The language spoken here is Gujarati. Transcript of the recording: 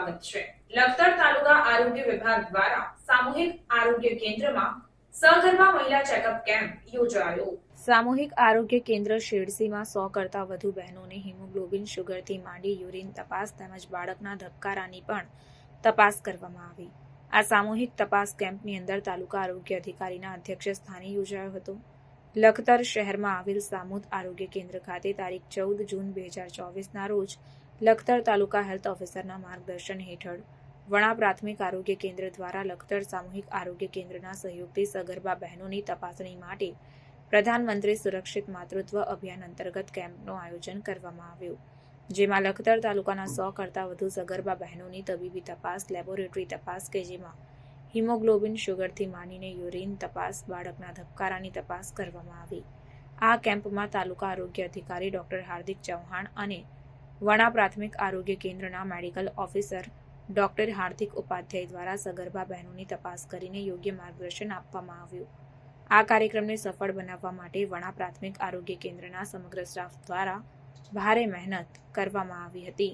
સ્વાગત છે। લખતર તાલુકા આરોગ્ય વિભાગ દ્વારા સામૂહિક આરોગ્ય કેન્દ્રમાં સગર્ભા મહિલા ચેકઅપ કેમ્પ યોજાયો। સામૂહિક આરોગ્ય કેન્દ્ર શેરસીમાં 100 કરતાં વધુ બહેનોને હિમોગ્લોબિન શુગરથી માંડી યુરિન તપાસ તેમજ બાળકના ધબકારાની પણ તપાસ કરવામાં આવી। આ સામૂહિક તપાસ કેમ્પની અંદર તાલુકા આરોગ્ય અધિકારીના અધ્યક્ષ સ્થાને યોજાયો હતો। લખતર શહેરમાં આવેલ સામૂહિક આરોગ્ય કેન્દ્ર ખાતે તારીખ 14 જૂન 2024ના રોજ લખતર તાલુકા હેલ્થ ઓફિસરના માર્ગદર્શન હેઠળ વણા પ્રાથમિક આરોગ્ય કેન્દ્ર દ્વારા લખતર સામૂહિક આરોગ્ય કેન્દ્રના સહયોગથી સગર્ભા બહેનોની તપાસણી માટે પ્રધાનમંત્રી સુરક્ષિત માતૃત્વ અભિયાન અંતર્ગત કેમ્પનું આયોજન કરવામાં આવ્યું, જેમાં લખતર તાલુકાના 100 કરતાં વધુ સગર્ભા બહેનોની તબીબી તપાસ, લેબોરેટરી તપાસ કે જેમાં હિમોગ્લોબિન શુગરથી માંડીને યુરિન તપાસ, બાળકના ધબકારાની તપાસ કરવામાં આવી। આ કેમ્પમાં તાલુકા આરોગ્ય અધિકારી ડોક્ટર હાર્દિક ચૌહાણ અને વણા પ્રાથમિક આરોગ્ય કેન્દ્રના મેડિકલ ઓફિસર ડોક્ટર હાર્દિક ઉપાધ્યાય દ્વારા સગર્ભા બહેનોની તપાસ કરીને યોગ્ય માર્ગદર્શન આપવામાં આવ્યું। આ કાર્યક્રમને સફળ બનાવવા માટે વણા પ્રાથમિક આરોગ્ય કેન્દ્રના સમગ્ર સ્ટાફ દ્વારા ભારે મહેનત કરવામાં આવી હતી।